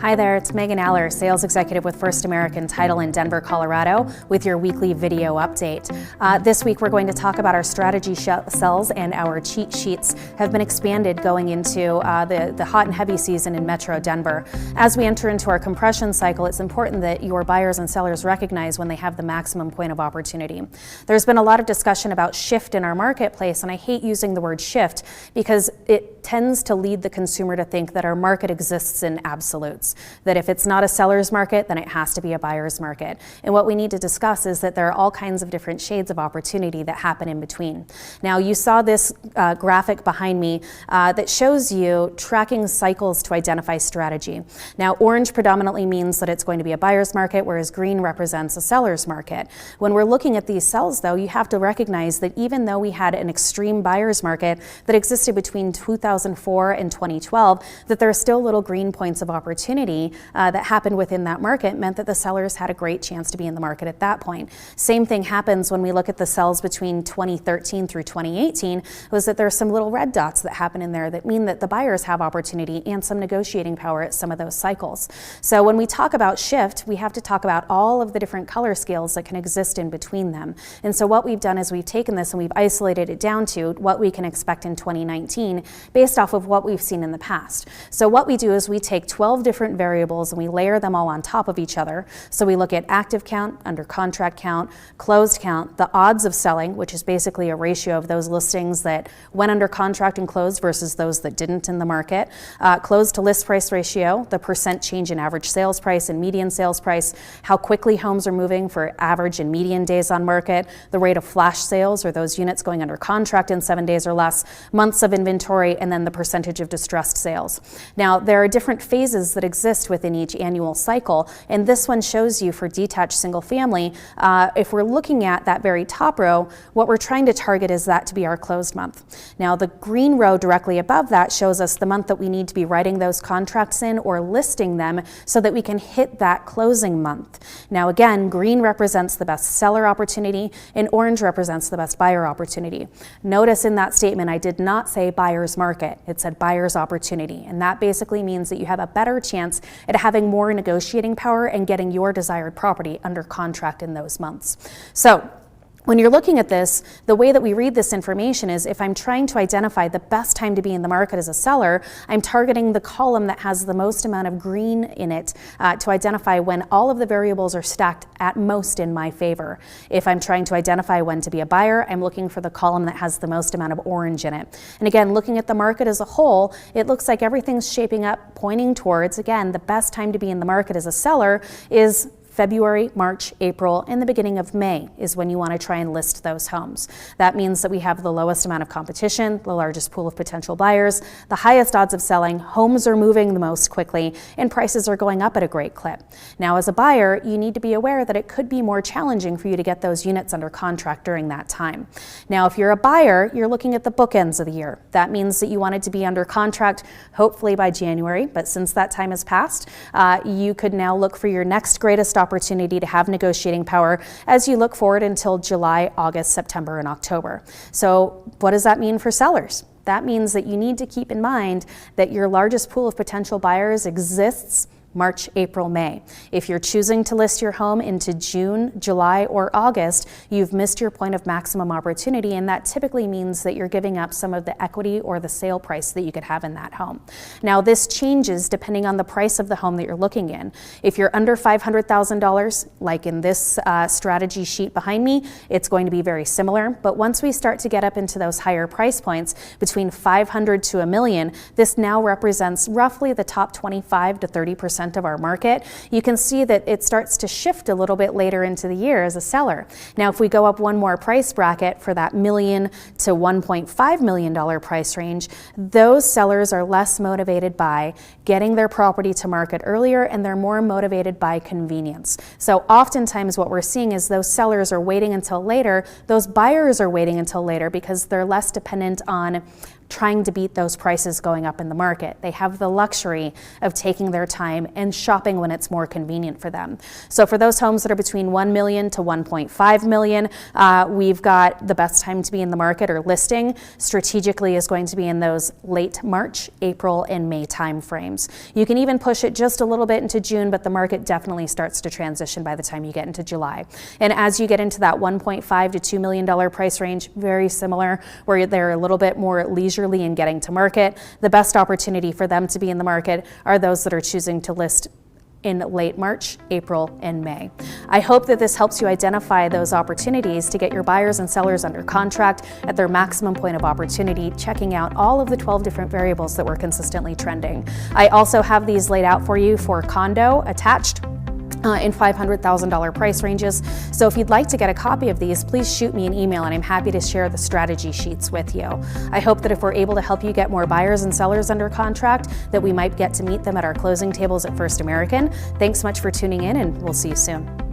Hi there, it's Megan Aller, Sales Executive with First American Title in Denver, Colorado, with your weekly video update. This week we're going to talk about our strategy cells, and our cheat sheets have been expanded going into the hot and heavy season in Metro Denver. As we enter into our compression cycle, it's important that your buyers and sellers recognize when they have the maximum point of opportunity. There's been a lot of discussion about shift in our marketplace, and I hate using the word shift because it tends to lead the consumer to think that our market exists in absolutes. That if it's not a seller's market, then it has to be a buyer's market. And what we need to discuss is that there are all kinds of different shades of opportunity that happen in between. Now, you saw this graphic behind me that shows you tracking cycles to identify strategy. Now, orange predominantly means that it's going to be a buyer's market, whereas green represents a seller's market. When we're looking at these cells, though, you have to recognize that even though we had an extreme buyer's market that existed between 2004 and 2012, that there are still little green points of opportunity that happened within that market, meant that the sellers had a great chance to be in the market at that point. Same thing happens when we look at the cells between 2013 through 2018, was that there are some little red dots that happen in there that mean that the buyers have opportunity and some negotiating power at some of those cycles. So when we talk about shift, we have to talk about all of the different color scales that can exist in between them. And so what we've done is we've taken this and we've isolated it down to what we can expect in 2019 based off of what we've seen in the past. So what we do is we take 12 different variables and we layer them all on top of each other. So we look at active count, under contract count, closed count, the odds of selling, which is basically a ratio of those listings that went under contract and closed versus those that didn't in the market, closed to list price ratio, the percent change in average sales price and median sales price, how quickly homes are moving for average and median days on market, the rate of flash sales or those units going under contract in 7 days or less, months of inventory, and then the percentage of distressed sales. Now, there are different phases that exist within each annual cycle, and this one shows you for detached single family, if we're looking at that very top row, what we're trying to target is that to be our closed month. Now, the green row directly above that shows us the month that we need to be writing those contracts in or listing them so that we can hit that closing month. Now, again, green represents the best seller opportunity and orange represents the best buyer opportunity. Notice in that statement, I did not say buyer's market. It said buyer's opportunity, and that basically means that you have a better chance at having more negotiating power and getting your desired property under contract in those months. So when you're looking at this, the way that we read this information is if I'm trying to identify the best time to be in the market as a seller, I'm targeting the column that has the most amount of green in it to identify when all of the variables are stacked at most in my favor. If I'm trying to identify when to be a buyer, I'm looking for the column that has the most amount of orange in it. And again, looking at the market as a whole, it looks like everything's shaping up, pointing towards, again, the best time to be in the market as a seller is February, March, April, and the beginning of May is when you want to try and list those homes. That means that we have the lowest amount of competition, the largest pool of potential buyers, the highest odds of selling, homes are moving the most quickly, and prices are going up at a great clip. Now, as a buyer, you need to be aware that it could be more challenging for you to get those units under contract during that time. Now, if you're a buyer, you're looking at the bookends of the year. That means that you wanted to be under contract hopefully by January, but since that time has passed, you could now look for your next greatest opportunity to have negotiating power as you look forward until July, August, September, and October. So what does that mean for sellers? That means that you need to keep in mind that your largest pool of potential buyers exists March, April, May. If you're choosing to list your home into June, July, or August, you've missed your point of maximum opportunity, and that typically means that you're giving up some of the equity or the sale price that you could have in that home. Now, this changes depending on the price of the home that you're looking in. If you're under $500,000, like in this strategy sheet behind me, it's going to be very similar, but once we start to get up into those higher price points, between $500,000 to $1 million, this now represents roughly the top 25 to 30% of our market. You can see that it starts to shift a little bit later into the year as a seller. Now, if we go up one more price bracket for that $1 million to $1.5 million price range, those sellers are less motivated by getting their property to market earlier, and they're more motivated by convenience. So oftentimes what we're seeing is those sellers are waiting until later, those buyers are waiting until later because they're less dependent on trying to beat those prices going up in the market. They have the luxury of taking their time and shopping when it's more convenient for them. So for those homes that are between 1 million to 1.5 million, we've got the best time to be in the market or listing strategically is going to be in those late March, April, and May timeframes. You can even push it just a little bit into June, but the market definitely starts to transition by the time you get into July. And as you get into that $1.5 to $2 million price range, very similar, where they're a little bit more leisurely in getting to market, the best opportunity for them to be in the market are those that are choosing to list in late March, April, and May. I hope that this helps you identify those opportunities to get your buyers and sellers under contract at their maximum point of opportunity, checking out all of the 12 different variables that were consistently trending. I also have these laid out for you for condo attached in $500,000 price ranges. So if you'd like to get a copy of these, please shoot me an email and I'm happy to share the strategy sheets with you. I hope that if we're able to help you get more buyers and sellers under contract, that we might get to meet them at our closing tables at First American. Thanks much for tuning in, and we'll see you soon.